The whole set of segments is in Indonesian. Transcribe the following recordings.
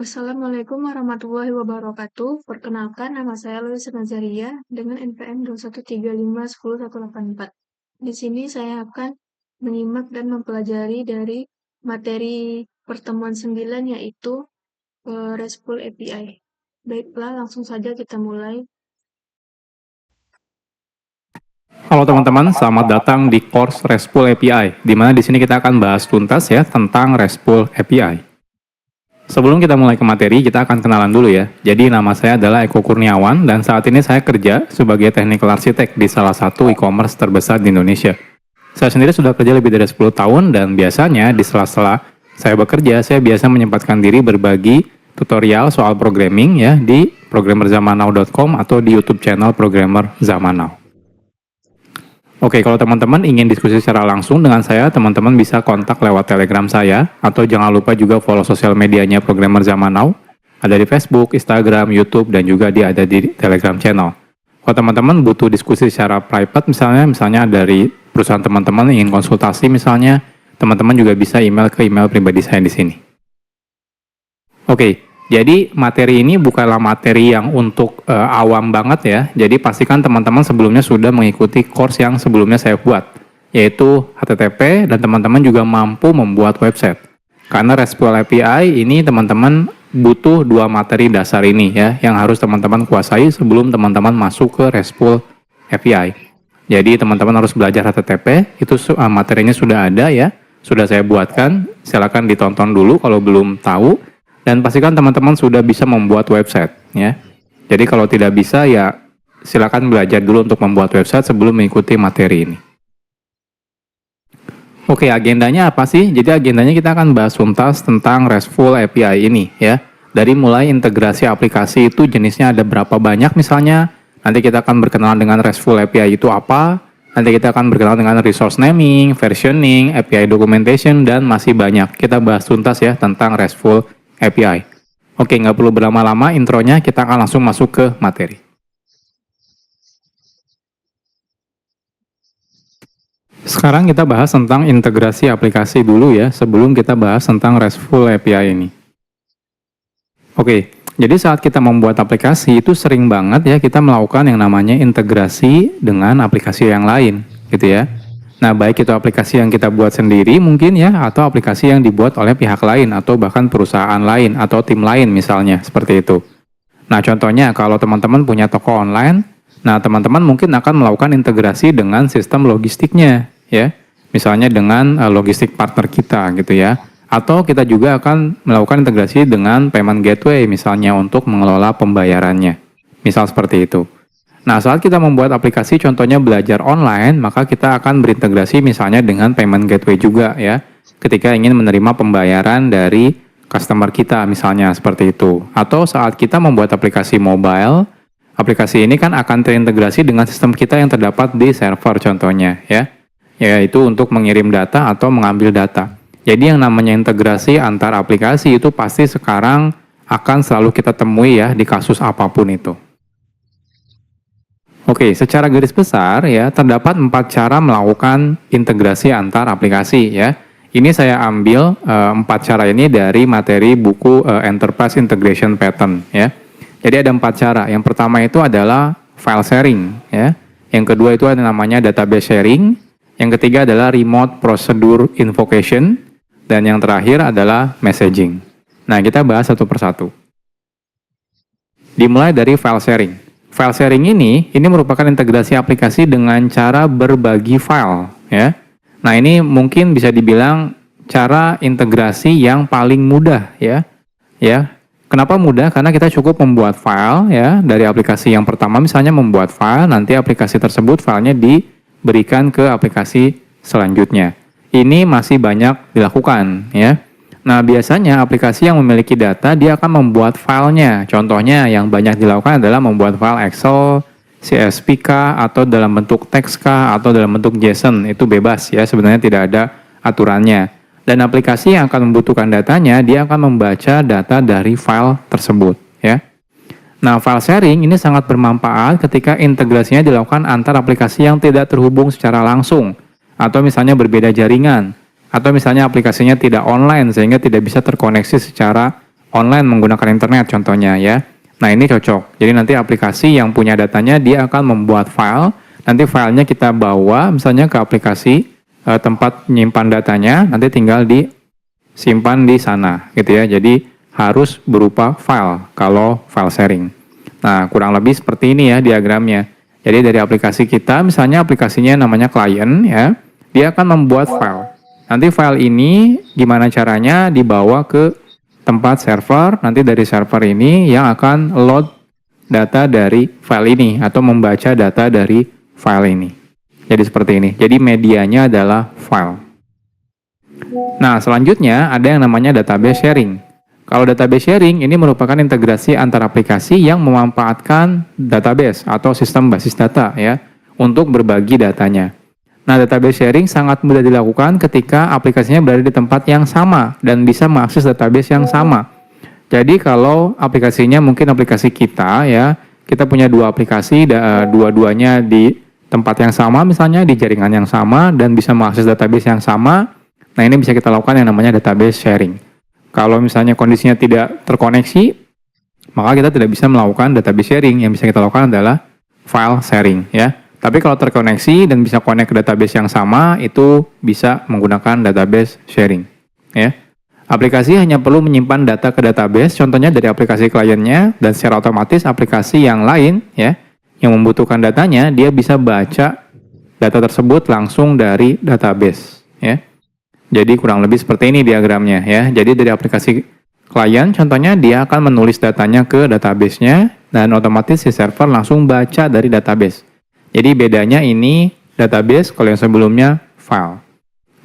Assalamualaikum warahmatullahi wabarakatuh. Perkenalkan, nama saya Luis Nazaria dengan NPM 213510184. Di sini saya akan menyimak dan mempelajari dari materi pertemuan 9 yaitu RESTful API. Baiklah, langsung saja kita mulai. Halo teman-teman, selamat datang di course RESTful API, di mana di sini kita akan bahas tuntas ya tentang RESTful API. Sebelum kita mulai ke materi, kita akan kenalan dulu ya. Jadi nama saya adalah Eko Kurniawan dan saat ini saya kerja sebagai technical architect di salah satu e-commerce terbesar di Indonesia. Saya sendiri sudah kerja lebih dari 10 tahun dan biasanya di sela-sela saya bekerja, saya biasa menyempatkan diri berbagi tutorial soal programming ya di programmerzamannow.com atau di YouTube channel Programmer Zaman Now. Oke, kalau teman-teman ingin diskusi secara langsung dengan saya, teman-teman bisa kontak lewat Telegram saya, atau jangan lupa juga follow sosial medianya Programmer Zaman Now. Ada di Facebook, Instagram, YouTube, dan juga dia ada di Telegram channel. Kalau teman-teman butuh diskusi secara private, misalnya dari perusahaan teman-teman ingin konsultasi misalnya, teman-teman juga bisa email ke email pribadi saya di sini. Oke. Jadi materi ini bukanlah materi yang untuk awam banget ya. Jadi pastikan teman-teman sebelumnya sudah mengikuti course yang sebelumnya saya buat, yaitu HTTP dan teman-teman juga mampu membuat website. Karena RESTful API ini teman-teman butuh dua materi dasar ini ya, yang harus teman-teman kuasai sebelum teman-teman masuk ke RESTful API. Jadi teman-teman harus belajar HTTP, itu materinya sudah ada ya, sudah saya buatkan, silakan ditonton dulu kalau belum tahu. Dan pastikan teman-teman sudah bisa membuat website ya. Jadi kalau tidak bisa ya silakan belajar dulu untuk membuat website sebelum mengikuti materi ini. Oke, agendanya apa sih? Jadi agendanya kita akan bahas tuntas tentang RESTful API ini ya. Dari mulai integrasi aplikasi itu jenisnya ada berapa banyak misalnya. Nanti kita akan berkenalan dengan RESTful API itu apa. Nanti kita akan berkenalan dengan resource naming, versioning, API documentation, dan masih banyak. Kita bahas tuntas ya tentang RESTful API. Oke, nggak perlu berlama-lama intronya, kita akan langsung masuk ke materi. Sekarang kita bahas tentang integrasi aplikasi dulu ya, sebelum kita bahas tentang RESTful API ini. Oke, jadi saat kita membuat aplikasi itu sering banget ya kita melakukan yang namanya integrasi dengan aplikasi yang lain, gitu ya. Nah, baik itu aplikasi yang kita buat sendiri mungkin ya, atau aplikasi yang dibuat oleh pihak lain, atau bahkan perusahaan lain, atau tim lain misalnya, seperti itu. Nah, contohnya kalau teman-teman punya toko online, nah teman-teman mungkin akan melakukan integrasi dengan sistem logistiknya, ya. Misalnya dengan logistik partner kita gitu ya. Atau kita juga akan melakukan integrasi dengan payment gateway misalnya untuk mengelola pembayarannya. Misal seperti itu. Nah, saat kita membuat aplikasi contohnya belajar online, maka kita akan berintegrasi misalnya dengan payment gateway juga ya. Ketika ingin menerima pembayaran dari customer kita misalnya seperti itu. Atau saat kita membuat aplikasi mobile, aplikasi ini kan akan terintegrasi dengan sistem kita yang terdapat di server contohnya ya. Yaitu untuk mengirim data atau mengambil data. Jadi yang namanya integrasi antar aplikasi itu pasti sekarang akan selalu kita temui ya di kasus apapun itu. Oke, secara garis besar ya, terdapat 4 cara melakukan integrasi antar aplikasi ya. Ini saya ambil 4 cara ini dari materi buku Enterprise Integration Pattern ya. Jadi ada 4 cara. Yang pertama itu adalah file sharing ya. Yang kedua itu ada namanya database sharing. Yang ketiga adalah remote procedure invocation. Dan yang terakhir adalah messaging. Nah, kita bahas satu persatu. Dimulai dari file sharing. File sharing ini merupakan integrasi aplikasi dengan cara berbagi file ya. Nah, ini mungkin bisa dibilang cara integrasi yang paling mudah ya. Ya. Kenapa mudah? Karena kita cukup membuat file ya dari aplikasi yang pertama misalnya membuat file, nanti aplikasi tersebut filenya diberikan ke aplikasi selanjutnya. Ini masih banyak dilakukan ya. Nah, biasanya aplikasi yang memiliki data, dia akan membuat filenya. Contohnya yang banyak dilakukan adalah membuat file Excel, CSV kah, atau dalam bentuk teks kah, atau dalam bentuk JSON. Itu bebas ya, sebenarnya tidak ada aturannya. Dan aplikasi yang akan membutuhkan datanya, dia akan membaca data dari file tersebut ya. Nah, file sharing ini sangat bermanfaat ketika integrasinya dilakukan antar aplikasi yang tidak terhubung secara langsung, atau misalnya berbeda jaringan. Atau misalnya aplikasinya tidak online sehingga tidak bisa terkoneksi secara online menggunakan internet contohnya ya. Nah ini cocok. Jadi nanti aplikasi yang punya datanya dia akan membuat file. Nanti filenya kita bawa misalnya ke aplikasi tempat menyimpan datanya. Nanti tinggal disimpan di sana gitu ya. Jadi harus berupa file kalau file sharing. Nah kurang lebih seperti ini ya diagramnya. Jadi dari aplikasi kita misalnya aplikasinya namanya client ya. Dia akan membuat file. Nanti file ini gimana caranya dibawa ke tempat server, nanti dari server ini yang akan load data dari file ini atau membaca data dari file ini. Jadi seperti ini. Jadi medianya adalah file. Nah, selanjutnya ada yang namanya database sharing. Kalau database sharing ini merupakan integrasi antar aplikasi yang memanfaatkan database atau sistem basis data ya untuk berbagi datanya. Nah, database sharing sangat mudah dilakukan ketika aplikasinya berada di tempat yang sama dan bisa mengakses database yang sama. Jadi kalau aplikasinya mungkin aplikasi kita ya, kita punya dua aplikasi, dua-duanya di tempat yang sama misalnya, di jaringan yang sama dan bisa mengakses database yang sama. Nah, ini bisa kita lakukan yang namanya database sharing. Kalau misalnya kondisinya tidak terkoneksi, maka kita tidak bisa melakukan database sharing. Yang bisa kita lakukan adalah file sharing ya. Tapi kalau terkoneksi dan bisa connect ke database yang sama, itu bisa menggunakan database sharing. Ya. Aplikasi hanya perlu menyimpan data ke database, contohnya dari aplikasi kliennya, dan secara otomatis aplikasi yang lain, ya, yang membutuhkan datanya, dia bisa baca data tersebut langsung dari database. Ya. Jadi kurang lebih seperti ini diagramnya. Ya. Jadi dari aplikasi klien, contohnya dia akan menulis datanya ke database-nya, dan otomatis si server langsung baca dari database. Jadi bedanya ini database, kalau yang sebelumnya file.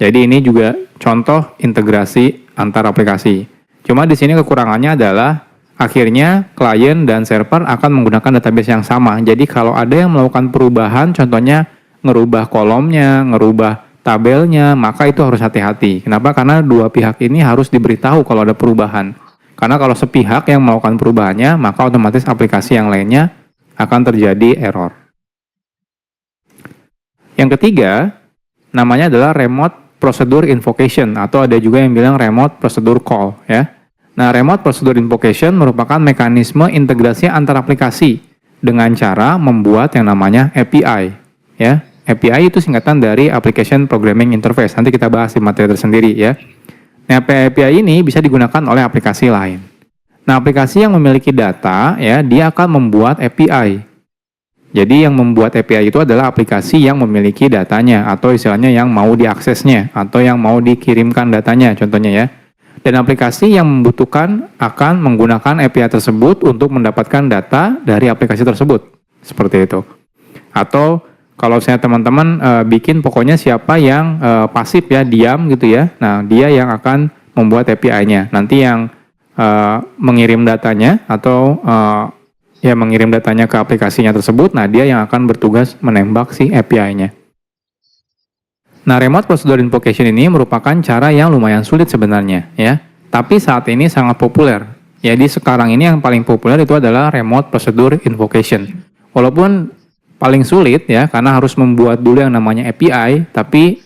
Jadi ini juga contoh integrasi antar aplikasi. Cuma di sini kekurangannya adalah akhirnya klien dan server akan menggunakan database yang sama. Jadi kalau ada yang melakukan perubahan, contohnya ngerubah kolomnya, ngerubah tabelnya, maka itu harus hati-hati. Kenapa? Karena dua pihak ini harus diberitahu kalau ada perubahan. Karena kalau sepihak yang melakukan perubahannya, maka otomatis aplikasi yang lainnya akan terjadi error. Yang ketiga, namanya adalah remote procedure invocation atau ada juga yang bilang remote procedure call ya. Nah, remote procedure invocation merupakan mekanisme integrasi antar aplikasi dengan cara membuat yang namanya API ya. API itu singkatan dari Application Programming Interface. Nanti kita bahas di materi tersendiri ya. Nah, API ini bisa digunakan oleh aplikasi lain. Nah, aplikasi yang memiliki data ya, dia akan membuat API. Jadi yang membuat API itu adalah aplikasi yang memiliki datanya atau istilahnya yang mau diaksesnya atau yang mau dikirimkan datanya contohnya ya. Dan aplikasi yang membutuhkan akan menggunakan API tersebut untuk mendapatkan data dari aplikasi tersebut. Seperti itu. Atau kalau saya teman-teman bikin pokoknya siapa yang pasif ya, diam gitu ya. Nah, dia yang akan membuat API-nya. Nanti yang mengirim datanya atau mengirim datanya ke aplikasinya tersebut, nah dia yang akan bertugas menembak si API-nya. Nah, remote procedure invocation ini merupakan cara yang lumayan sulit sebenarnya, ya. Tapi saat ini sangat populer. Jadi sekarang ini yang paling populer itu adalah remote procedure invocation. Walaupun paling sulit ya, karena harus membuat dulu yang namanya API, tapi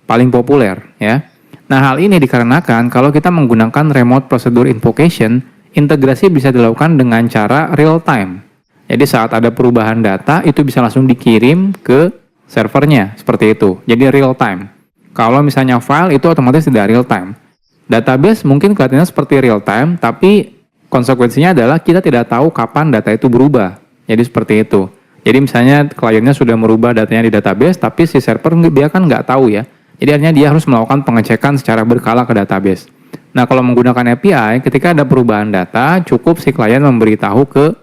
paling populer, ya. Nah, hal ini dikarenakan kalau kita menggunakan remote procedure invocation, integrasi bisa dilakukan dengan cara real time. Jadi saat ada perubahan data, itu bisa langsung dikirim ke servernya, seperti itu. Jadi real time. Kalau misalnya file, itu otomatis tidak real time. Database mungkin kelihatannya seperti real time, tapi konsekuensinya adalah kita tidak tahu kapan data itu berubah. Jadi seperti itu. Jadi misalnya kliennya sudah merubah datanya di database, tapi si server dia kan nggak tahu ya. Jadi artinya dia harus melakukan pengecekan secara berkala ke database. Nah, kalau menggunakan API, ketika ada perubahan data, cukup si klien memberitahu ke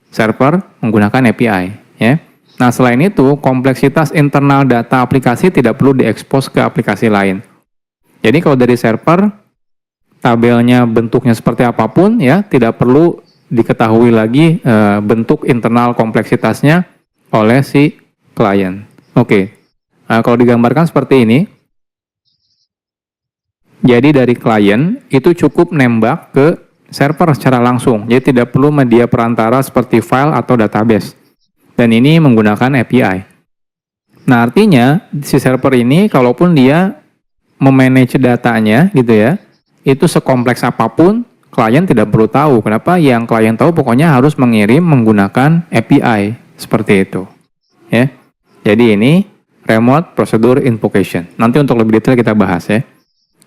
server menggunakan API. Ya. Nah, selain itu, kompleksitas internal data aplikasi tidak perlu diekspos ke aplikasi lain. Jadi, kalau dari server, tabelnya bentuknya seperti apapun, ya tidak perlu diketahui lagi bentuk internal kompleksitasnya oleh si klien. Oke, nah, kalau digambarkan seperti ini, jadi dari klien itu cukup nembak ke server secara langsung. Jadi tidak perlu media perantara seperti file atau database. Dan ini menggunakan API. Nah, artinya si server ini kalaupun dia memanage datanya gitu ya, itu sekompleks apapun, klien tidak perlu tahu. Kenapa? Yang klien tahu pokoknya harus mengirim menggunakan API seperti itu. Ya. Jadi ini remote procedure invocation. Nanti untuk lebih detail kita bahas ya.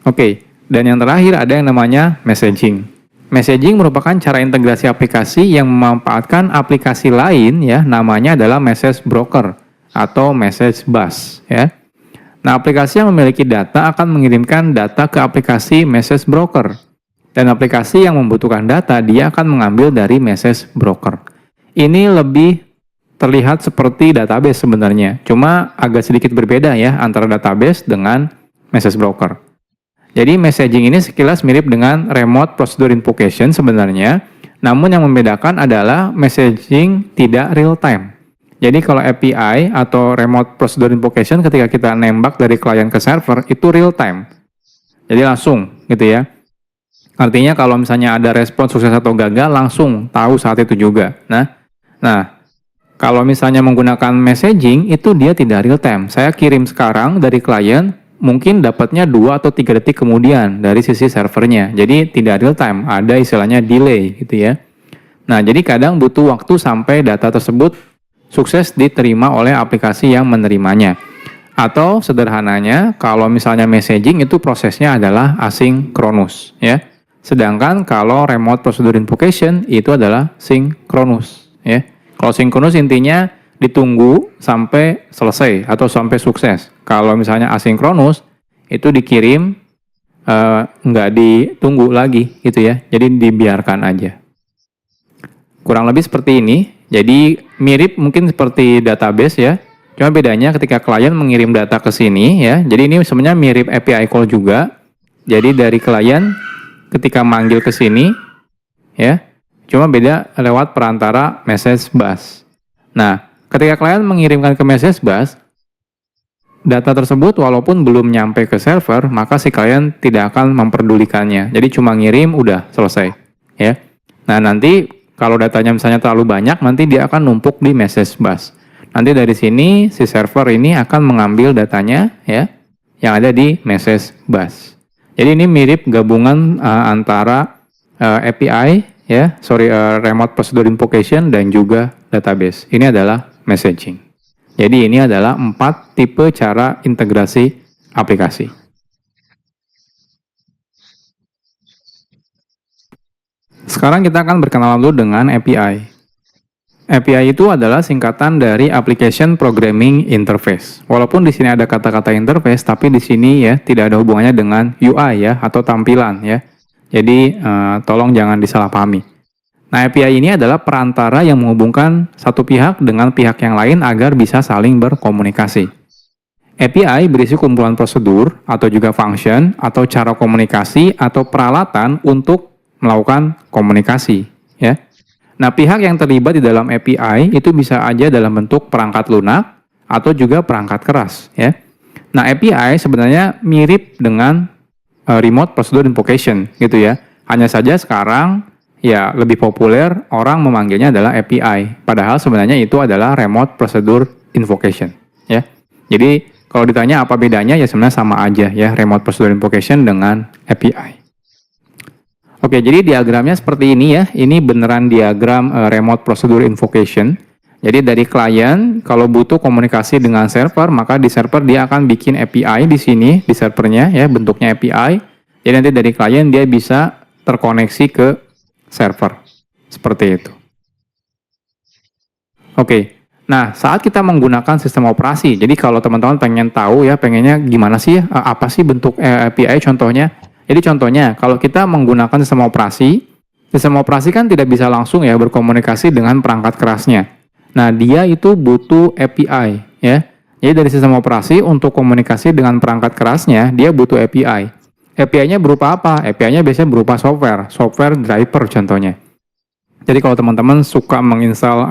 Oke, dan yang terakhir ada yang namanya messaging. Messaging merupakan cara integrasi aplikasi yang memanfaatkan aplikasi lain ya, namanya adalah message broker atau message bus ya. Nah, aplikasi yang memiliki data akan mengirimkan data ke aplikasi message broker. Dan aplikasi yang membutuhkan data, dia akan mengambil dari message broker. Ini lebih terlihat seperti database sebenarnya. Cuma agak sedikit berbeda ya antara database dengan message broker. Jadi messaging ini sekilas mirip dengan remote procedure invocation sebenarnya. Namun yang membedakan adalah messaging tidak real time. Jadi kalau API atau remote procedure invocation ketika kita nembak dari klien ke server itu real time. Jadi langsung gitu ya. Artinya kalau misalnya ada respon sukses atau gagal langsung tahu saat itu juga. Nah, kalau misalnya menggunakan messaging itu dia tidak real time. Saya kirim sekarang dari klien mungkin dapatnya 2 atau 3 detik kemudian dari sisi servernya. Jadi tidak real time, ada istilahnya delay gitu ya. Nah, jadi kadang butuh waktu sampai data tersebut sukses diterima oleh aplikasi yang menerimanya. Atau sederhananya, kalau misalnya messaging itu prosesnya adalah asinkronus ya. Sedangkan kalau remote procedure invocation itu adalah sinkronus ya. Kalau sinkronus intinya ditunggu sampai selesai atau sampai sukses. Kalau misalnya asinkronus itu dikirim nggak ditunggu lagi gitu ya. Jadi dibiarkan aja. Kurang lebih seperti ini. Jadi mirip mungkin seperti database ya. Cuma bedanya ketika klien mengirim data ke sini ya. Jadi ini sebenarnya mirip API call juga. Jadi dari klien ketika manggil ke sini ya. Cuma beda lewat perantara message bus. Nah, ketika klien mengirimkan ke message bus, data tersebut walaupun belum nyampe ke server, maka si klien tidak akan memperdulikannya. Jadi cuma ngirim udah selesai ya. Nah, nanti kalau datanya misalnya terlalu banyak, nanti dia akan numpuk di message bus. Nanti dari sini, si server ini akan mengambil datanya ya, yang ada di message bus. Jadi ini mirip gabungan antara API, remote procedure invocation dan juga database. Ini adalah messaging. Jadi ini adalah 4 tipe cara integrasi aplikasi. Sekarang kita akan berkenalan dulu dengan API. API itu adalah singkatan dari Application Programming Interface. Walaupun di sini ada kata-kata interface, tapi di sini ya tidak ada hubungannya dengan UI ya atau tampilan ya. Jadi tolong jangan disalahpahami. Nah, API ini adalah perantara yang menghubungkan satu pihak dengan pihak yang lain agar bisa saling berkomunikasi. API berisi kumpulan prosedur atau juga function atau cara komunikasi atau peralatan untuk melakukan komunikasi ya. Nah, pihak yang terlibat di dalam API itu bisa aja dalam bentuk perangkat lunak atau juga perangkat keras ya. Nah, API sebenarnya mirip dengan remote procedure invocation gitu ya. Hanya saja sekarang ya lebih populer orang memanggilnya adalah API. Padahal sebenarnya itu adalah remote procedure invocation ya. Jadi kalau ditanya apa bedanya ya sebenarnya sama aja ya remote procedure invocation dengan API. Oke, jadi diagramnya seperti ini ya. Ini beneran diagram remote procedure invocation. Jadi dari klien, kalau butuh komunikasi dengan server, maka di server dia akan bikin API di sini, di servernya ya, bentuknya API. Jadi nanti dari klien dia bisa terkoneksi ke server. Seperti itu. Oke, nah saat kita menggunakan sistem operasi, jadi kalau teman-teman pengen tahu ya, pengennya gimana sih, apa sih bentuk API contohnya? Jadi contohnya, kalau kita menggunakan sistem operasi kan tidak bisa langsung ya berkomunikasi dengan perangkat kerasnya. Nah, dia itu butuh API ya. Jadi dari sistem operasi untuk komunikasi dengan perangkat kerasnya, dia butuh API. API-nya berupa apa? API-nya biasanya berupa software driver contohnya. Jadi kalau teman-teman suka menginstal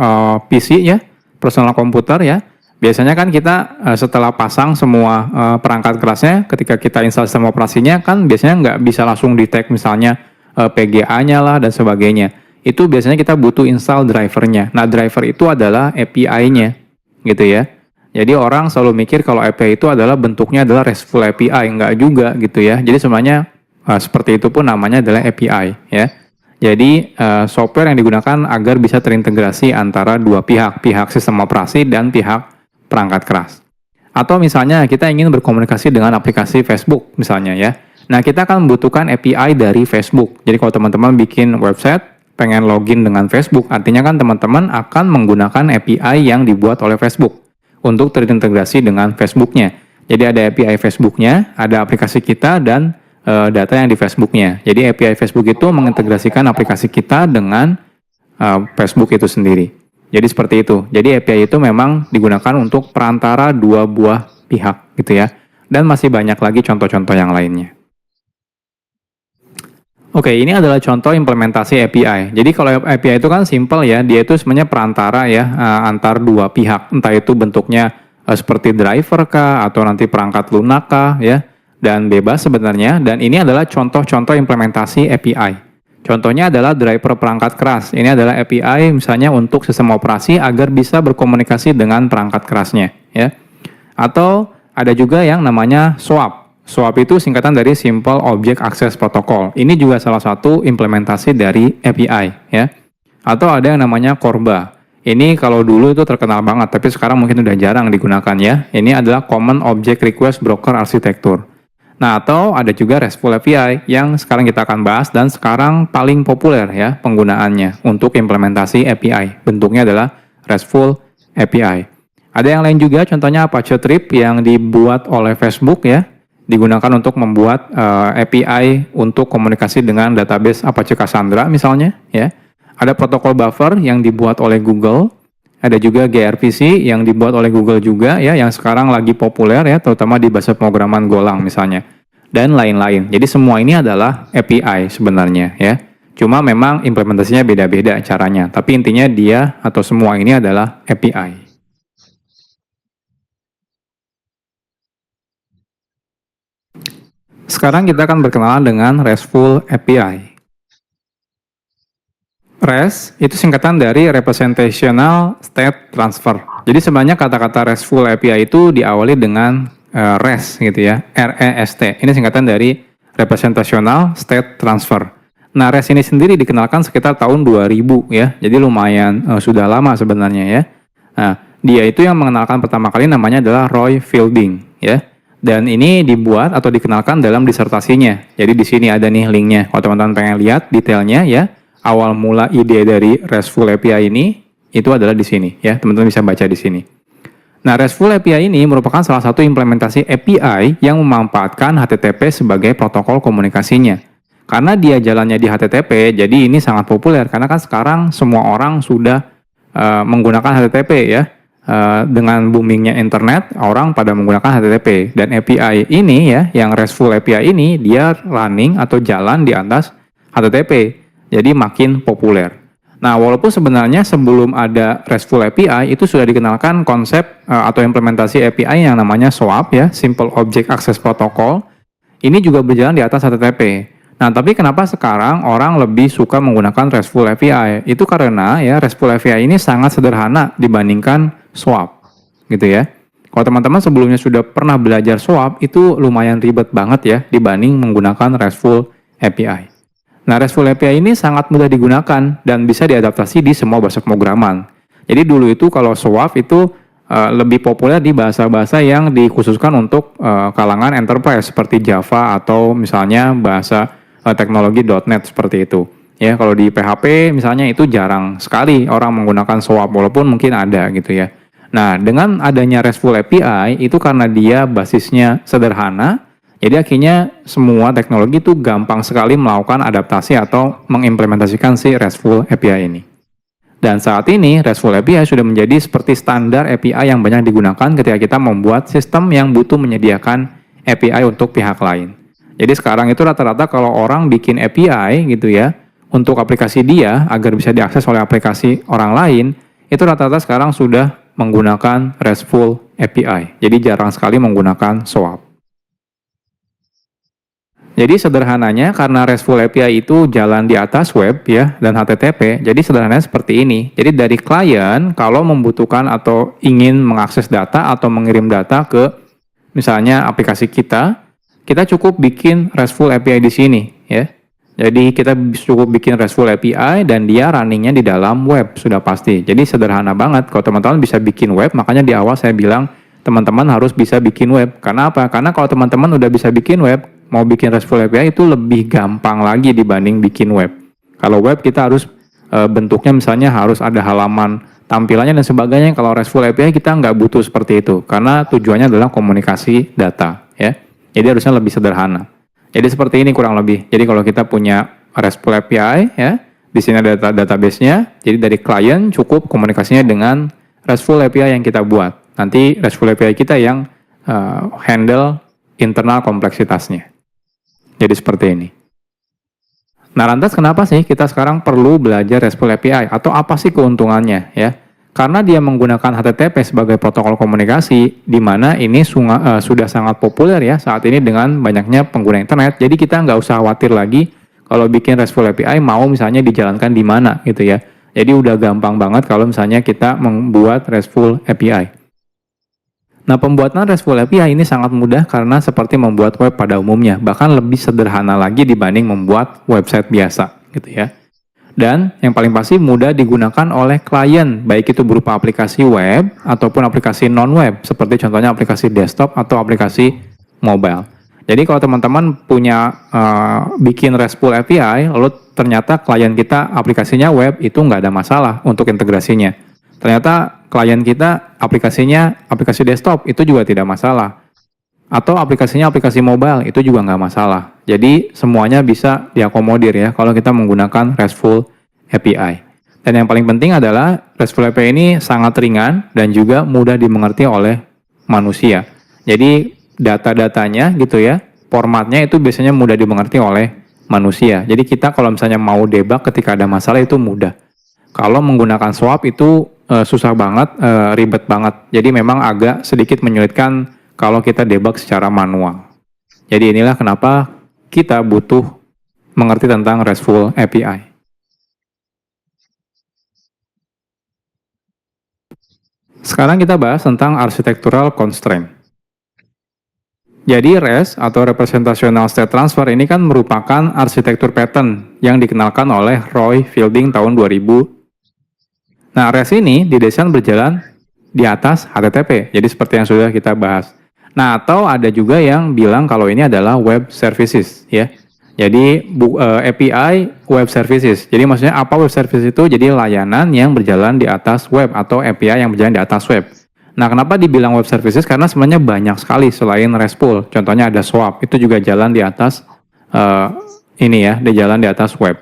PC ya, personal komputer ya, biasanya kan kita setelah pasang semua perangkat kerasnya, ketika kita install sistem operasinya kan biasanya nggak bisa langsung di-tag misalnya PGA-nya lah dan sebagainya. Itu biasanya kita butuh install drivernya. Nah, driver itu adalah API-nya gitu ya. Jadi orang selalu mikir kalau API itu adalah bentuknya adalah RESTful API, nggak juga gitu ya. Jadi sebenarnya seperti itu pun namanya adalah API ya. Jadi software yang digunakan agar bisa terintegrasi antara dua pihak, pihak sistem operasi dan pihak perangkat keras. Atau misalnya kita ingin berkomunikasi dengan aplikasi Facebook misalnya ya. Nah, kita akan membutuhkan API dari Facebook. Jadi kalau teman-teman bikin website, pengen login dengan Facebook, artinya kan teman-teman akan menggunakan API yang dibuat oleh Facebook untuk terintegrasi dengan Facebook-nya. Jadi ada API Facebook-nya, ada aplikasi kita, dan data yang di Facebook-nya. Jadi API Facebook itu mengintegrasikan aplikasi kita dengan Facebook itu sendiri. Jadi seperti itu. Jadi API itu memang digunakan untuk perantara dua buah pihak gitu ya. Dan masih banyak lagi contoh-contoh yang lainnya. Oke, ini adalah contoh implementasi API. Jadi kalau API itu kan simple ya, dia itu sebenarnya perantara ya antar dua pihak. Entah itu bentuknya seperti driver kah atau nanti perangkat lunak kah ya, dan bebas sebenarnya. Dan ini adalah contoh-contoh implementasi API. Contohnya adalah driver perangkat keras. Ini adalah API misalnya untuk sistem operasi agar bisa berkomunikasi dengan perangkat kerasnya ya. Atau ada juga yang namanya SOAP. SOAP itu singkatan dari Simple Object Access Protocol. Ini juga salah satu implementasi dari API ya. Atau ada yang namanya CORBA. Ini kalau dulu itu terkenal banget, tapi sekarang mungkin udah jarang digunakan ya. Ini adalah Common Object Request Broker Architecture. Nah, atau ada juga RESTful API yang sekarang kita akan bahas dan sekarang paling populer ya penggunaannya untuk implementasi API. Bentuknya adalah RESTful API. Ada yang lain juga, contohnya Apache Trip yang dibuat oleh Facebook ya. Digunakan untuk membuat API untuk komunikasi dengan database Apache Cassandra misalnya ya. Ada protokol buffer yang dibuat oleh Google. Ada juga gRPC yang dibuat oleh Google juga ya, yang sekarang lagi populer ya, terutama di bahasa pemrograman Golang misalnya. Dan lain-lain. Jadi semua ini adalah API sebenarnya ya. Cuma memang implementasinya beda-beda caranya, tapi intinya dia atau semua ini adalah API. Sekarang kita akan berkenalan dengan RESTful API. REST itu singkatan dari Representational State Transfer. Jadi sebenarnya kata-kata RESTful API itu diawali dengan REST gitu ya, REST. Ini singkatan dari Representational State Transfer. Nah, REST ini sendiri dikenalkan sekitar tahun 2000 ya. Jadi lumayan sudah lama sebenarnya ya. Nah, dia itu yang mengenalkan pertama kali namanya adalah Roy Fielding ya. Dan ini dibuat atau dikenalkan dalam disertasinya. Jadi di sini ada nih linknya. Kalau teman-teman pengen lihat detailnya ya, awal mula ide dari RESTful API ini itu adalah di sini ya. Teman-teman bisa baca di sini. Nah, RESTful API ini merupakan salah satu implementasi API yang memanfaatkan HTTP sebagai protokol komunikasinya. Karena dia jalannya di HTTP, jadi ini sangat populer karena kan sekarang semua orang sudah menggunakan HTTP ya. Dengan boomingnya internet, orang pada menggunakan HTTP. Dan API ini ya, yang RESTful API ini, dia running atau jalan di atas HTTP. Jadi makin populer. Nah, walaupun sebenarnya sebelum ada RESTful API, itu sudah dikenalkan konsep atau implementasi API yang namanya SOAP ya, Simple Object Access Protocol. Ini juga berjalan di atas HTTP. Nah, tapi kenapa sekarang orang lebih suka menggunakan RESTful API? Itu karena ya, RESTful API ini sangat sederhana dibandingkan SOAP gitu ya. Kalau teman-teman sebelumnya sudah pernah belajar SOAP, itu lumayan ribet banget ya dibanding menggunakan RESTful API. Nah, RESTful API ini sangat mudah digunakan dan bisa diadaptasi di semua bahasa pemrograman. Jadi dulu itu kalau SOAP itu lebih populer di bahasa-bahasa yang dikhususkan untuk kalangan enterprise seperti Java atau misalnya bahasa teknologi .NET seperti itu. Ya, kalau di PHP misalnya itu jarang sekali orang menggunakan SOAP walaupun mungkin ada gitu ya. Nah, dengan adanya RESTful API itu karena dia basisnya sederhana, jadi akhirnya semua teknologi itu gampang sekali melakukan adaptasi atau mengimplementasikan si RESTful API ini. Dan saat ini RESTful API sudah menjadi seperti standar API yang banyak digunakan ketika kita membuat sistem yang butuh menyediakan API untuk pihak lain. Jadi sekarang itu rata-rata kalau orang bikin API gitu ya, untuk aplikasi dia agar bisa diakses oleh aplikasi orang lain, itu rata-rata sekarang sudah menggunakan RESTful API. Jadi jarang sekali menggunakan SOAP. Jadi sederhananya karena RESTful API itu jalan di atas web ya dan HTTP, jadi sederhananya seperti ini. Jadi dari klien kalau membutuhkan atau ingin mengakses data atau mengirim data ke misalnya aplikasi kita cukup bikin RESTful API di sini ya. Jadi kita cukup bikin RESTful API dan dia runningnya di dalam web, sudah pasti. Jadi sederhana banget, kalau teman-teman bisa bikin web, makanya di awal saya bilang teman-teman harus bisa bikin web. Karena apa? Karena kalau teman-teman udah bisa bikin web, mau bikin RESTful API itu lebih gampang lagi dibanding bikin web. Kalau web kita harus bentuknya misalnya harus ada halaman tampilannya dan sebagainya. Kalau RESTful API kita nggak butuh seperti itu, karena tujuannya adalah komunikasi data, ya. Jadi harusnya lebih sederhana. Jadi seperti ini kurang lebih. Jadi kalau kita punya RESTful API, ya, di sini ada database-nya. Jadi dari klien cukup komunikasinya dengan RESTful API yang kita buat. Nanti RESTful API kita yang handle internal kompleksitasnya. Jadi seperti ini. Nah, lantas kenapa sih kita sekarang perlu belajar RESTful API? Atau apa sih keuntungannya, ya? Karena dia menggunakan HTTP sebagai protokol komunikasi, di mana ini sudah sangat populer ya saat ini dengan banyaknya pengguna internet. Jadi kita nggak usah khawatir lagi kalau bikin RESTful API mau misalnya dijalankan di mana gitu ya. Jadi udah gampang banget kalau misalnya kita membuat RESTful API. Nah, pembuatan RESTful API ini sangat mudah karena seperti membuat web pada umumnya, bahkan lebih sederhana lagi dibanding membuat website biasa gitu ya. Dan yang paling pasti mudah digunakan oleh klien, baik itu berupa aplikasi web ataupun aplikasi non-web, seperti contohnya aplikasi desktop atau aplikasi mobile. Jadi kalau teman-teman punya bikin RESTful API, lalu ternyata klien kita aplikasinya web, itu nggak ada masalah untuk integrasinya. Ternyata klien kita aplikasinya aplikasi desktop, itu juga tidak masalah. Atau aplikasinya aplikasi mobile, itu juga nggak masalah. Jadi semuanya bisa diakomodir ya kalau kita menggunakan RESTful API. Dan yang paling penting adalah RESTful API ini sangat ringan dan juga mudah dimengerti oleh manusia. Jadi data-datanya gitu ya, formatnya itu biasanya mudah dimengerti oleh manusia. Jadi kita kalau misalnya mau debug ketika ada masalah itu mudah. Kalau menggunakan swap itu susah banget, ribet banget. Jadi memang agak sedikit menyulitkan kalau kita debug secara manual. Jadi inilah kenapa kita butuh mengerti tentang RESTful API. Sekarang kita bahas tentang architectural constraint. Jadi REST atau Representational State Transfer ini kan merupakan arsitektur pattern yang dikenalkan oleh Roy Fielding tahun 2000. Nah, REST ini didesain berjalan di atas HTTP, jadi seperti yang sudah kita bahas. Nah, atau ada juga yang bilang kalau ini adalah web services, ya. Jadi API web services. Jadi maksudnya apa web services itu? Jadi layanan yang berjalan di atas web atau API yang berjalan di atas web. Nah, kenapa dibilang web services? Karena sebenarnya banyak sekali selain RESTful. Contohnya ada SWAP, itu juga jalan di atas ini ya, dia jalan di atas web.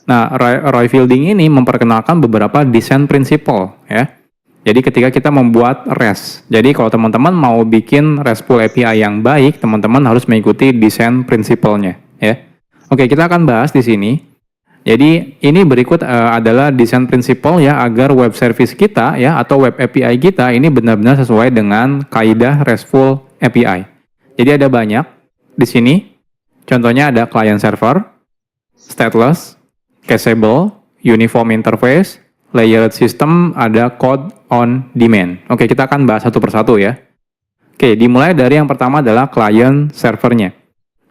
Nah, Roy Fielding ini memperkenalkan beberapa design principle, ya. Jadi ketika kita membuat REST, jadi kalau teman-teman mau bikin RESTful API yang baik, teman-teman harus mengikuti design principle-nya, ya. Oke, kita akan bahas di sini. Jadi ini berikut adalah design principle ya agar web service kita ya atau web API kita ini benar-benar sesuai dengan kaidah RESTful API. Jadi ada banyak di sini. Contohnya ada client server, stateless, cacheable, uniform interface, layered system, ada code on demand. Oke, kita akan bahas satu persatu ya. Oke, dimulai dari yang pertama adalah client servernya.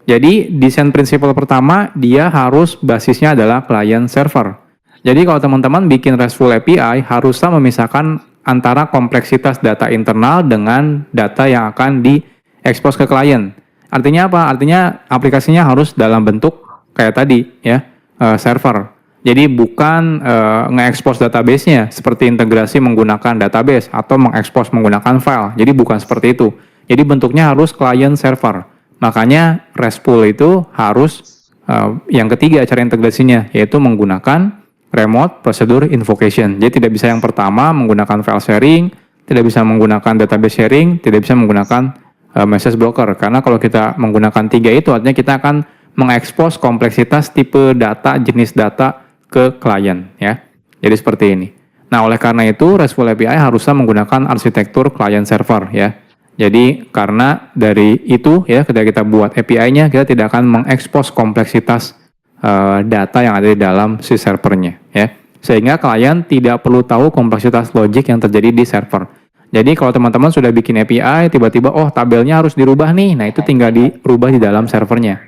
Jadi, desain prinsipal pertama, dia harus basisnya adalah client server. Jadi, kalau teman-teman bikin RESTful API, haruslah memisahkan antara kompleksitas data internal dengan data yang akan diekspos ke klien. Artinya apa? Artinya aplikasinya harus dalam bentuk kayak tadi ya, server. Jadi bukan nge-expose database-nya seperti integrasi menggunakan database atau mengekspos menggunakan file. Jadi bukan seperti itu. Jadi bentuknya harus client server. Makanya RESTful itu harus yang ketiga cara integrasinya yaitu menggunakan remote procedure invocation. Jadi tidak bisa yang pertama menggunakan file sharing, tidak bisa menggunakan database sharing, tidak bisa menggunakan message broker. Karena kalau kita menggunakan tiga itu artinya kita akan mengekspos kompleksitas tipe data, jenis data ke klien ya. Jadi seperti ini. Nah, oleh karena itu RESTful API harusnya menggunakan arsitektur client server ya. Jadi karena dari itu ya ketika kita buat API-nya kita tidak akan mengekspos kompleksitas data yang ada di dalam si servernya ya. Sehingga klien tidak perlu tahu kompleksitas logik yang terjadi di server. Jadi kalau teman-teman sudah bikin API tiba-tiba tabelnya harus dirubah nih. Nah, itu tinggal dirubah di dalam servernya.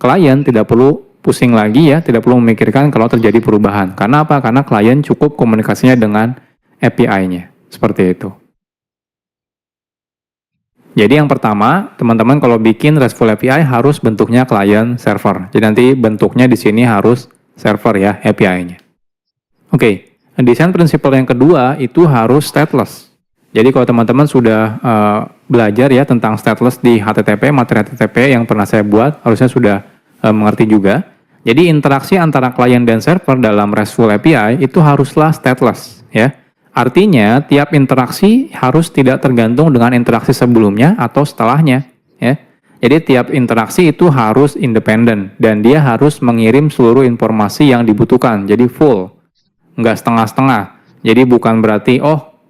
Klien tidak perlu pusing lagi ya, tidak perlu memikirkan kalau terjadi perubahan. Karena apa? Karena klien cukup komunikasinya dengan API-nya. Seperti itu. Jadi yang pertama, teman-teman kalau bikin RESTful API harus bentuknya client server. Jadi nanti bentuknya di sini harus server ya, API-nya. Oke, desain prinsipal yang kedua itu harus stateless. Jadi kalau teman-teman sudah belajar ya tentang stateless di HTTP, materi HTTP yang pernah saya buat, harusnya sudah mengerti juga. Jadi interaksi antara klien dan server dalam RESTful API itu haruslah stateless ya. Artinya tiap interaksi harus tidak tergantung dengan interaksi sebelumnya atau setelahnya ya. Jadi tiap interaksi itu harus independen dan dia harus mengirim seluruh informasi yang dibutuhkan. Jadi full, nggak setengah-setengah. Jadi bukan berarti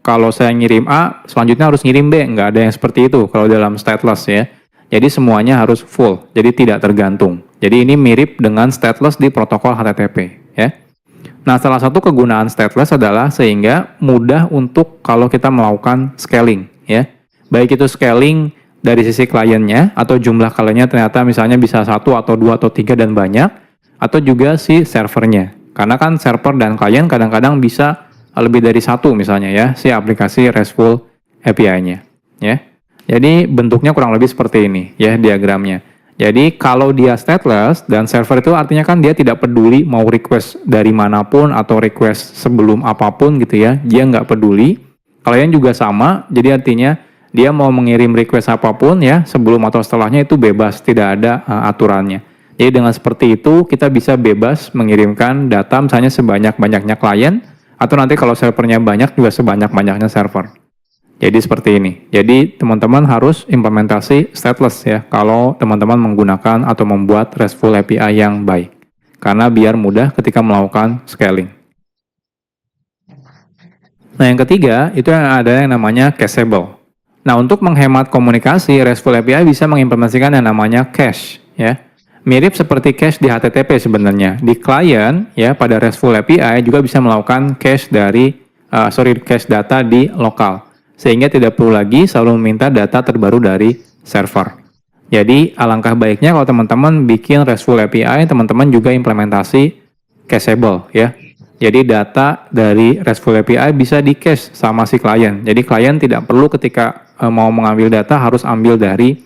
kalau saya ngirim A, selanjutnya harus ngirim B. Nggak ada yang seperti itu kalau dalam stateless ya. Jadi semuanya harus full, jadi tidak tergantung. Jadi ini mirip dengan stateless di protokol HTTP ya. Nah, salah satu kegunaan stateless adalah sehingga mudah untuk kalau kita melakukan scaling ya. Baik itu scaling dari sisi kliennya atau jumlah kliennya ternyata misalnya bisa 1 atau 2 atau 3 dan banyak, atau juga si servernya. Karena kan server dan klien kadang-kadang bisa lebih dari satu misalnya ya, si aplikasi RESTful API-nya ya. Jadi bentuknya kurang lebih seperti ini ya diagramnya. Jadi kalau dia stateless dan server itu artinya kan dia tidak peduli mau request dari manapun atau request sebelum apapun gitu ya, dia nggak peduli. Klien juga sama, jadi artinya dia mau mengirim request apapun ya sebelum atau setelahnya itu bebas, tidak ada aturannya. Jadi dengan seperti itu kita bisa bebas mengirimkan data misalnya sebanyak-banyaknya klien, atau nanti kalau servernya banyak juga sebanyak-banyaknya server. Jadi seperti ini. Jadi teman-teman harus implementasi stateless ya kalau teman-teman menggunakan atau membuat RESTful API yang baik. Karena biar mudah ketika melakukan scaling. Nah yang ketiga itu ada yang namanya cacheable. Nah untuk menghemat komunikasi, RESTful API bisa mengimplementasikan yang namanya cache ya. Mirip seperti cache di HTTP sebenarnya. Di client ya pada RESTful API juga bisa melakukan cache cache data di lokal. Sehingga tidak perlu lagi selalu meminta data terbaru dari server. Jadi alangkah baiknya kalau teman-teman bikin RESTful API, teman-teman juga implementasi cacheable ya. Jadi data dari RESTful API bisa di cache sama si klien. Jadi klien tidak perlu ketika mau mengambil data harus ambil dari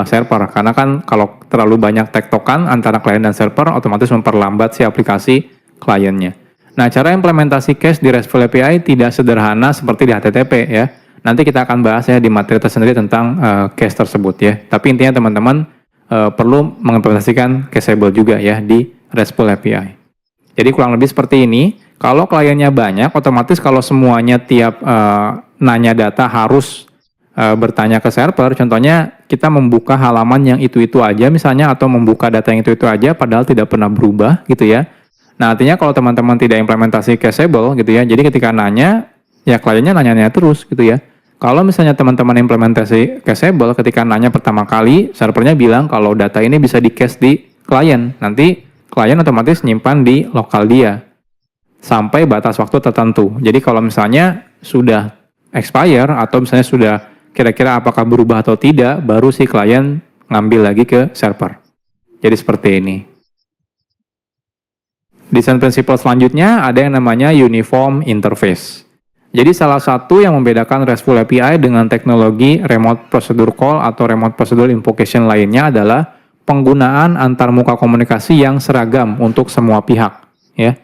server. Karena kan kalau terlalu banyak tektokan antara klien dan server otomatis memperlambat si aplikasi kliennya. Nah, cara implementasi cache di RESTful API tidak sederhana seperti di HTTP ya. Nanti kita akan bahas ya di materi tersendiri tentang cache tersebut ya. Tapi intinya teman-teman perlu mengimplementasikan cacheable juga ya di RESTful API. Jadi kurang lebih seperti ini. Kalau kliennya banyak, otomatis kalau semuanya tiap nanya data harus bertanya ke server. Contohnya kita membuka halaman yang itu-itu aja misalnya atau membuka data yang itu-itu aja padahal tidak pernah berubah gitu ya. Nah, artinya kalau teman-teman tidak implementasi cacheable gitu ya, jadi ketika nanya, ya kliennya nanya-nanya terus gitu ya. Kalau misalnya teman-teman implementasi cacheable, ketika nanya pertama kali, servernya bilang kalau data ini bisa di-cache di klien. Nanti klien otomatis nyimpan di lokal dia, sampai batas waktu tertentu. Jadi kalau misalnya sudah expire, atau misalnya sudah kira-kira apakah berubah atau tidak, baru si klien ngambil lagi ke server. Jadi seperti ini. Desain prinsipal selanjutnya ada yang namanya uniform interface. Jadi salah satu yang membedakan RESTful API dengan teknologi remote procedure call atau remote procedure invocation lainnya adalah penggunaan antar muka komunikasi yang seragam untuk semua pihak. Ya.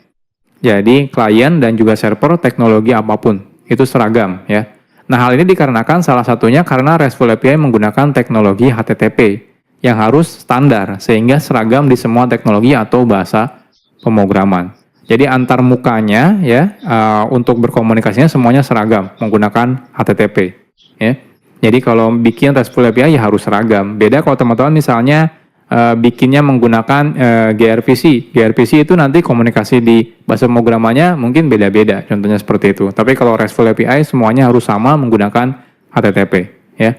Jadi klien dan juga server teknologi apapun itu seragam. Ya. Nah hal ini dikarenakan salah satunya karena RESTful API menggunakan teknologi HTTP yang harus standar sehingga seragam di semua teknologi atau bahasa pemrograman. Jadi antar mukanya ya untuk berkomunikasinya semuanya seragam menggunakan HTTP. Ya. Jadi kalau bikin RESTful API ya harus seragam. Beda kalau teman-teman misalnya bikinnya menggunakan gRPC. gRPC itu nanti komunikasi di bahasa pemrogramannya mungkin beda-beda. Contohnya seperti itu. Tapi kalau RESTful API semuanya harus sama menggunakan HTTP. Ya.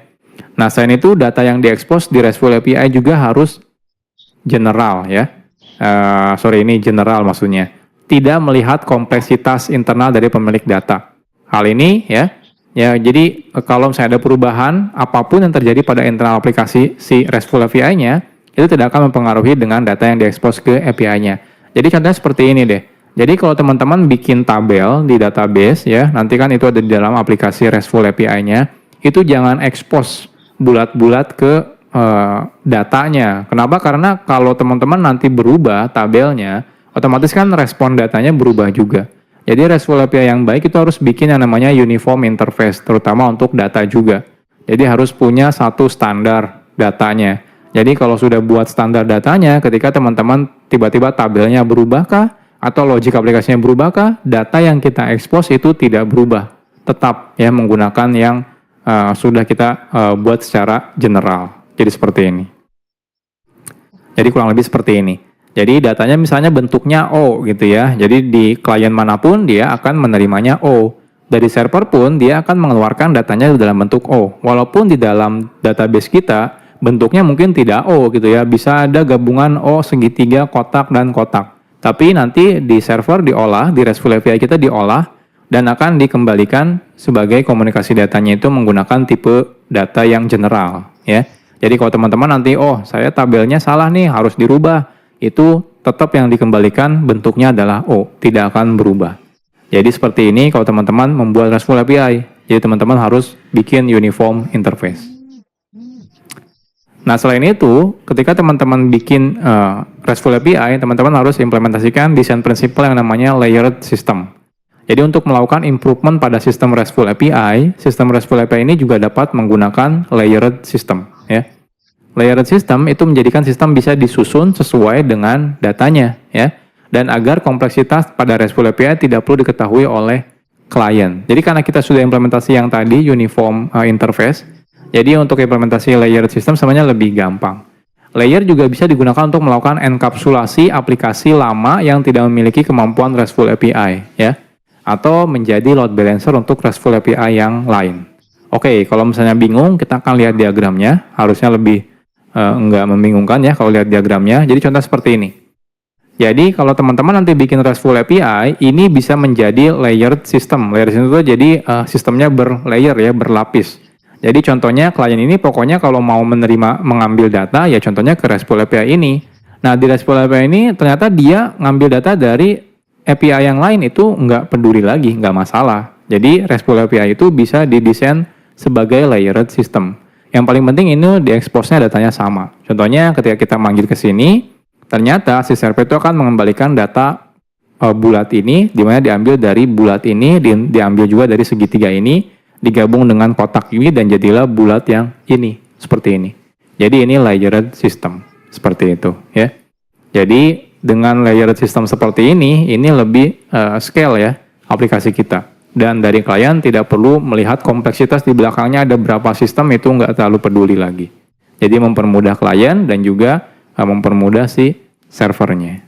Nah selain itu data yang diekspos di RESTful API juga harus general ya. Ini general maksudnya. Tidak melihat kompleksitas internal dari pemilik data. Hal ini ya jadi kalau misalnya ada perubahan apapun yang terjadi pada internal aplikasi si RESTful API-nya, itu itu tidak akan mempengaruhi dengan data yang diekspos ke API-nya. Jadi contohnya seperti ini deh. Jadi kalau teman-teman bikin tabel di database ya, nanti kan itu ada di dalam aplikasi RESTful API-nya, itu jangan expose bulat-bulat ke datanya. Kenapa? Karena kalau teman-teman nanti berubah tabelnya, otomatis kan respon datanya berubah juga. Jadi RESTful API yang baik itu harus bikin yang namanya uniform interface, terutama untuk data juga. Jadi harus punya satu standar datanya. Jadi kalau sudah buat standar datanya, ketika teman-teman tiba-tiba tabelnya berubahkah, atau logik aplikasinya berubahkah, data yang kita expose itu tidak berubah. Tetap ya menggunakan yang sudah kita buat secara general. Jadi seperti ini. Jadi kurang lebih seperti ini. Jadi datanya misalnya bentuknya O gitu ya. Jadi di klien manapun dia akan menerimanya O. Dari server pun dia akan mengeluarkan datanya dalam bentuk O. Walaupun di dalam database kita bentuknya mungkin tidak O gitu ya. Bisa ada gabungan O, segitiga, kotak, dan kotak. Tapi nanti di server diolah, di RESTful API kita diolah, dan akan dikembalikan sebagai komunikasi datanya itu menggunakan tipe data yang general. Ya. Jadi kalau teman-teman nanti, oh saya tabelnya salah nih, harus dirubah. Itu tetap yang dikembalikan bentuknya adalah O, tidak akan berubah. Jadi seperti ini kalau teman-teman membuat RESTful API. Jadi teman-teman harus bikin uniform interface. Nah selain itu, ketika teman-teman bikin RESTful API, teman-teman harus implementasikan desain prinsipal yang namanya layered system. Jadi untuk melakukan improvement pada sistem RESTful API ini juga dapat menggunakan layered system. Ya. Layered system itu menjadikan sistem bisa disusun sesuai dengan datanya. Ya. Dan agar kompleksitas pada RESTful API tidak perlu diketahui oleh klien. Jadi karena kita sudah implementasi yang tadi, uniform interface, jadi untuk implementasi layered system sebenarnya lebih gampang. Layer juga bisa digunakan untuk melakukan enkapsulasi aplikasi lama yang tidak memiliki kemampuan RESTful API, ya, atau menjadi load balancer untuk RESTful API yang lain. Oke, kalau misalnya bingung, kita akan lihat diagramnya. Harusnya lebih nggak membingungkan ya kalau lihat diagramnya. Jadi contoh seperti ini. Jadi kalau teman-teman nanti bikin RESTful API, ini bisa menjadi layered system. Layered system itu jadi sistemnya berlayer ya, berlapis. Jadi contohnya klien ini pokoknya kalau mau mengambil data ya contohnya ke RESTful API ini. Nah di RESTful API ini ternyata dia ngambil data dari API yang lain itu nggak peduli lagi, nggak masalah. Jadi RESTful API itu bisa didesain sebagai layered system. Yang paling penting ini diekspos-nya datanya sama. Contohnya ketika kita manggil ke sini, ternyata si server itu akan mengembalikan data bulat ini, di mana diambil dari bulat ini, diambil juga dari segitiga ini, digabung dengan kotak ini dan jadilah bulat yang ini seperti ini. Jadi ini layered system seperti itu ya. Jadi dengan layered system seperti ini lebih scale ya aplikasi kita. Dan dari klien tidak perlu melihat kompleksitas di belakangnya ada berapa sistem, itu nggak terlalu peduli lagi. Jadi mempermudah klien dan juga mempermudah si servernya.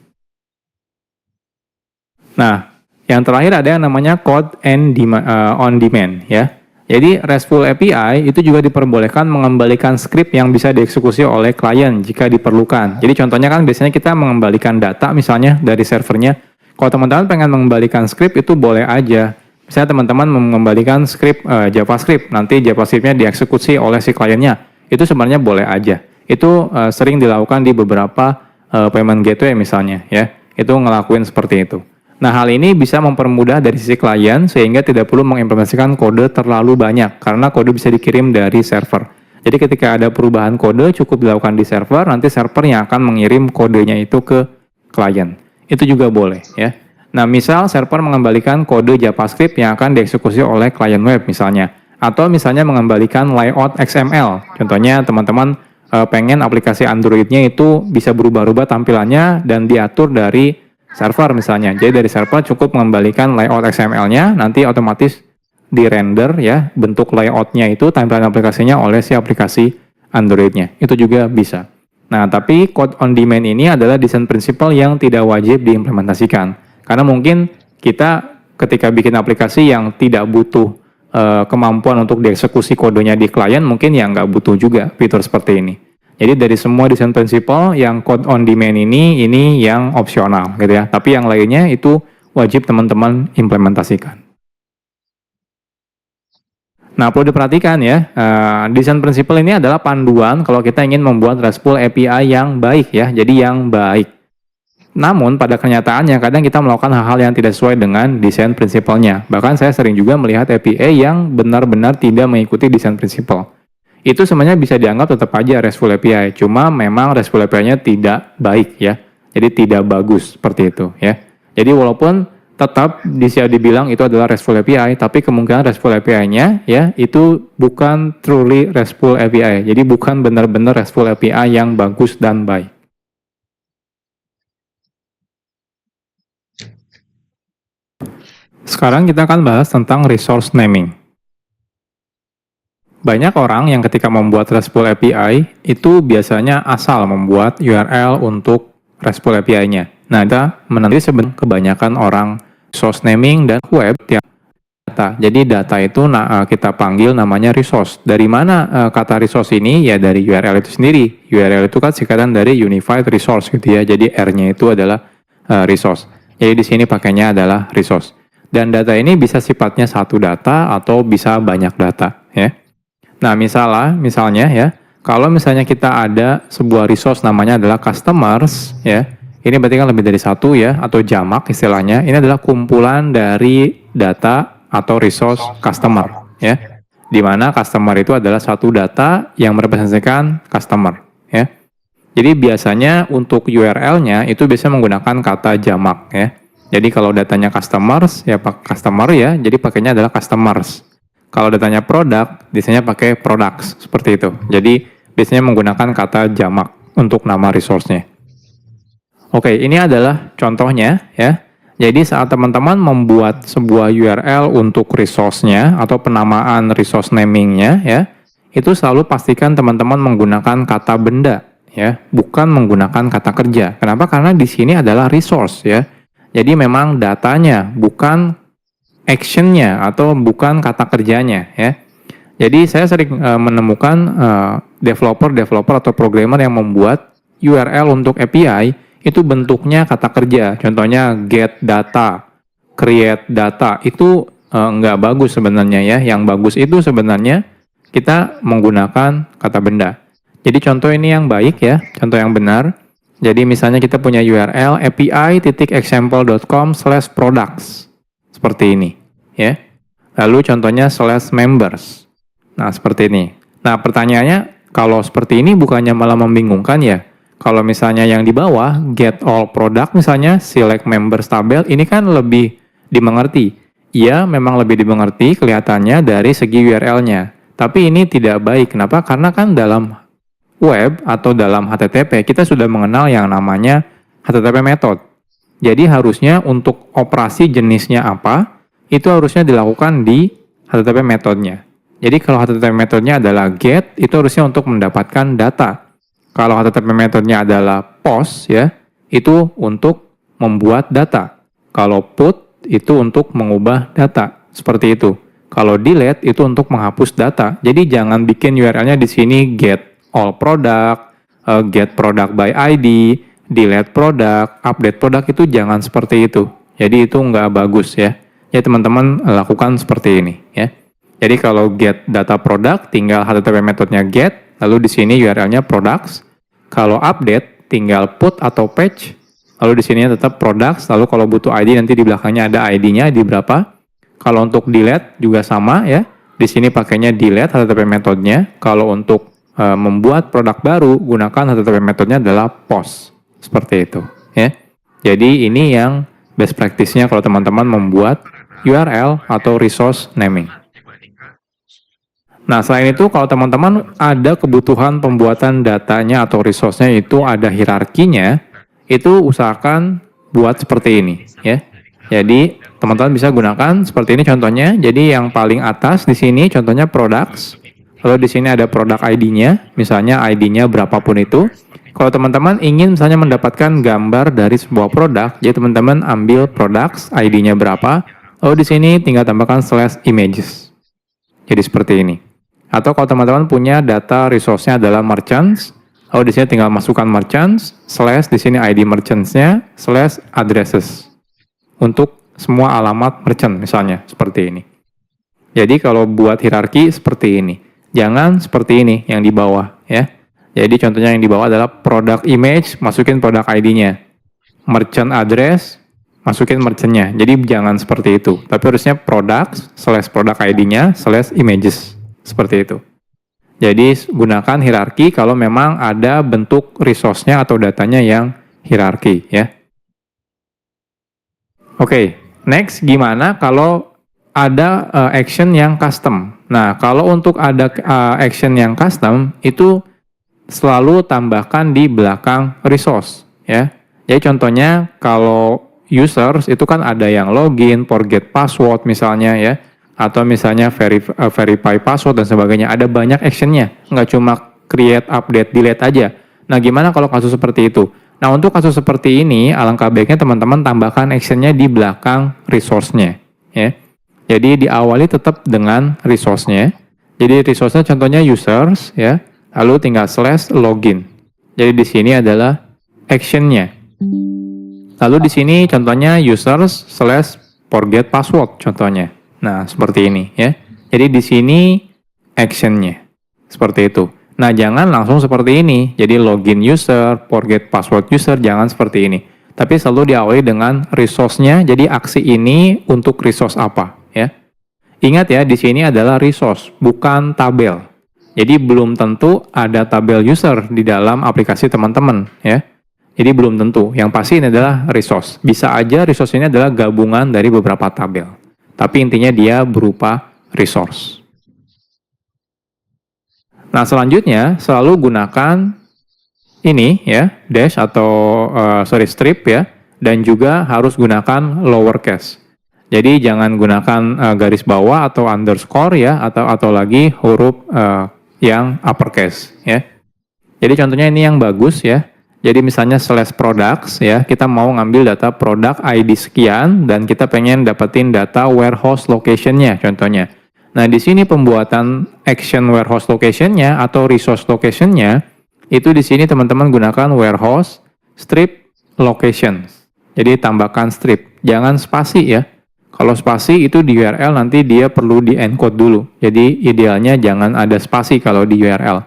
Nah, yang terakhir ada yang namanya code on demand ya. Jadi RESTful API itu juga diperbolehkan mengembalikan script yang bisa dieksekusi oleh klien jika diperlukan. Jadi contohnya kan biasanya kita mengembalikan data misalnya dari servernya. Kalau teman-teman pengen mengembalikan script itu boleh aja. Misalnya teman-teman mengembalikan script JavaScript, nanti JavaScript-nya dieksekusi oleh si kliennya. Itu sebenarnya boleh aja. Itu sering dilakukan di beberapa payment gateway misalnya ya. Itu ngelakuin seperti itu. Nah, hal ini bisa mempermudah dari sisi klien sehingga tidak perlu mengimplementasikan kode terlalu banyak karena kode bisa dikirim dari server. Jadi ketika ada perubahan kode cukup dilakukan di server, nanti server yang akan mengirim kodenya itu ke klien. Itu juga boleh ya. Nah, misal server mengembalikan kode JavaScript yang akan dieksekusi oleh klien web misalnya. Atau misalnya mengembalikan layout XML. Contohnya teman-teman pengen aplikasi Android-nya itu bisa berubah-ubah tampilannya dan diatur dari server misalnya. Jadi dari server cukup mengembalikan layout XML-nya, nanti otomatis di-render ya bentuk layout-nya itu tampilan aplikasinya oleh si aplikasi Android-nya. Itu juga bisa. Nah, tapi code on demand ini adalah desain prinsipal yang tidak wajib diimplementasikan. Karena mungkin kita ketika bikin aplikasi yang tidak butuh kemampuan untuk dieksekusi kodenya di klien, mungkin ya nggak butuh juga fitur seperti ini. Jadi dari semua desain prinsipal yang code on demand ini yang opsional gitu ya. Tapi yang lainnya itu wajib teman-teman implementasikan. Nah, perlu diperhatikan ya, design principle ini adalah panduan kalau kita ingin membuat RESTful API yang baik ya, jadi yang baik. Namun, pada kenyataannya kadang kita melakukan hal-hal yang tidak sesuai dengan desain prinsipalnya. Bahkan saya sering juga melihat API yang benar-benar tidak mengikuti desain prinsipal. Itu sebenarnya bisa dianggap tetap aja RESTful API, cuma memang RESTful API-nya tidak baik ya. Jadi tidak bagus seperti itu ya. Jadi walaupun tetap bisa dibilang itu adalah RESTful API, tapi kemungkinan RESTful API-nya ya itu bukan truly RESTful API. Jadi bukan benar-benar RESTful API yang bagus dan baik. Sekarang kita akan bahas tentang resource naming. Banyak orang yang ketika membuat RESTful API itu biasanya asal membuat URL untuk RESTful API-nya. Nah, kita menandai sebenarnya kebanyakan orang resource naming dan web yang data. Jadi data itu kita panggil namanya resource. Dari mana kata resource ini? Ya dari URL itu sendiri. URL itu kan singkatan dari Unified Resource gitu ya. Jadi R-nya itu adalah resource. Jadi di sini pakainya adalah resource. Dan data ini bisa sifatnya satu data atau bisa banyak data ya. Nah, misalnya ya, kalau misalnya kita ada sebuah resource namanya adalah customers ya. Ini berarti kan lebih dari satu ya, atau jamak istilahnya. Ini adalah kumpulan dari data atau resource customer ya. Di mana customer itu adalah satu data yang merepresentasikan customer ya. Jadi biasanya untuk URL-nya itu biasanya menggunakan kata jamak ya. Jadi kalau datanya customers, ya customer ya, jadi pakainya adalah customers. Kalau datanya produk, biasanya pakai products, seperti itu. Jadi biasanya menggunakan kata jamak untuk nama resource-nya. Oke, ini adalah contohnya ya. Jadi saat teman-teman membuat sebuah URL untuk resource-nya atau penamaan resource naming-nya ya, itu selalu pastikan teman-teman menggunakan kata benda ya, bukan menggunakan kata kerja. Kenapa? Karena di sini adalah resource ya. Jadi memang datanya, bukan action-nya atau bukan kata kerjanya ya. Jadi saya sering menemukan developer atau programmer yang membuat URL untuk API itu bentuknya kata kerja. Contohnya get data, create data, itu nggak bagus sebenarnya ya. Yang bagus itu sebenarnya kita menggunakan kata benda. Jadi contoh ini yang baik ya, contoh yang benar. Jadi misalnya kita punya URL api.example.com/products. Seperti ini, ya. Lalu contohnya /members. Nah, seperti ini. Nah, pertanyaannya, kalau seperti ini bukannya malah membingungkan ya? Kalau misalnya yang di bawah, get all product misalnya, select members tabel, ini kan lebih dimengerti. Iya, memang lebih dimengerti kelihatannya dari segi URL-nya. Tapi ini tidak baik. Kenapa? Karena kan dalam web atau dalam HTTP kita sudah mengenal yang namanya HTTP method. Jadi harusnya untuk operasi jenisnya apa, itu harusnya dilakukan di HTTP methodnya. Jadi kalau HTTP methodnya adalah get, itu harusnya untuk mendapatkan data. Kalau HTTP methodnya adalah post ya, itu untuk membuat data. Kalau put itu untuk mengubah data, seperti itu. Kalau delete itu untuk menghapus data. Jadi jangan bikin URL-nya di sini get all product, get product by ID, delete product, update product, itu jangan seperti itu. Jadi itu nggak bagus ya. Ya teman-teman lakukan seperti ini ya. Jadi kalau get data product tinggal HTTP methodnya get, lalu di sini URL-nya products. Kalau update tinggal put atau patch, lalu di sini tetap products. Lalu kalau butuh ID nanti di belakangnya ada ID-nya di berapa. Kalau untuk delete juga sama ya. Di sini pakainya delete HTTP methodnya. Kalau untuk membuat produk baru, gunakan HTTP methodnya adalah post. Seperti itu ya. Jadi ini yang best practice-nya kalau teman-teman membuat URL atau resource naming. Nah, selain itu kalau teman-teman ada kebutuhan pembuatan datanya atau resource-nya itu ada hierarkinya, itu usahakan buat seperti ini ya. Jadi teman-teman bisa gunakan seperti ini contohnya. Jadi yang paling atas di sini contohnya products. Lalu di sini ada produk ID-nya, misalnya ID-nya berapapun itu. Kalau teman-teman ingin misalnya mendapatkan gambar dari sebuah produk, jadi teman-teman ambil products, ID-nya berapa, lalu di sini tinggal tambahkan /images. Jadi seperti ini. Atau kalau teman-teman punya data resource-nya adalah merchants, lalu di sini tinggal masukkan merchants, / di sini ID merchants-nya, /addresses. Untuk semua alamat merchant misalnya, seperti ini. Jadi kalau buat hierarki seperti ini. Jangan seperti ini yang di bawah ya. Jadi contohnya yang di bawah adalah product image, masukin product ID-nya. Merchant address, masukin merchant-nya. Jadi jangan seperti itu. Tapi harusnya product slash product ID-nya slash images. Seperti itu. Jadi gunakan hierarki kalau memang ada bentuk resource-nya atau datanya yang hierarki ya. Oke, next gimana kalau ada action yang custom. Nah, kalau untuk ada action yang custom itu selalu tambahkan di belakang resource ya. Jadi contohnya kalau users itu kan ada yang login, forget password misalnya ya, atau misalnya verify password dan sebagainya. Ada banyak actionnya, nggak cuma create, update, delete aja. Nah, gimana kalau kasus seperti itu? Nah, untuk kasus seperti ini, alangkah baiknya teman-teman tambahkan actionnya di belakang resource-nya ya. Jadi diawali tetap dengan resource-nya. Jadi resource-nya contohnya users ya, lalu tinggal slash login. Jadi di sini adalah action-nya. Lalu di sini contohnya users slash forget password contohnya. Nah, seperti ini ya. Jadi di sini action-nya. Seperti itu. Nah, jangan langsung seperti ini. Jadi login user, forget password user, jangan seperti ini. Tapi selalu diawali dengan resource-nya. Jadi aksi ini untuk resource apa ya. Ingat ya, di sini adalah resource, bukan tabel. Jadi belum tentu ada tabel user di dalam aplikasi teman-teman ya. Jadi belum tentu. Yang pasti ini adalah resource. Bisa aja resource ini adalah gabungan dari beberapa tabel. Tapi intinya dia berupa resource. Nah, selanjutnya selalu gunakan ini ya, dash atau strip ya, dan juga harus gunakan lowercase. Jadi jangan gunakan garis bawah atau underscore ya, atau lagi huruf yang uppercase ya. Jadi contohnya ini yang bagus ya. Jadi misalnya slash products ya, kita mau ngambil data product ID sekian dan kita pengen dapetin data warehouse location-nya contohnya. Nah, di sini pembuatan action warehouse location-nya atau resource location-nya itu di sini teman-teman gunakan warehouse strip location. Jadi tambahkan strip, jangan spasi ya. Kalau spasi itu di URL nanti dia perlu di-encode dulu. Jadi idealnya jangan ada spasi kalau di URL.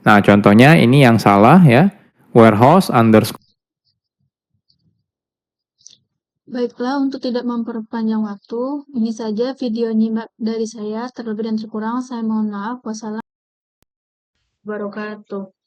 Nah, contohnya ini yang salah ya. Warehouse underscore. Baiklah, untuk tidak memperpanjang waktu, ini saja video nyimak dari saya. Terlebih dan terkurang, saya mohon maaf. Wassalamualaikum warahmatullahi wabarakatuh.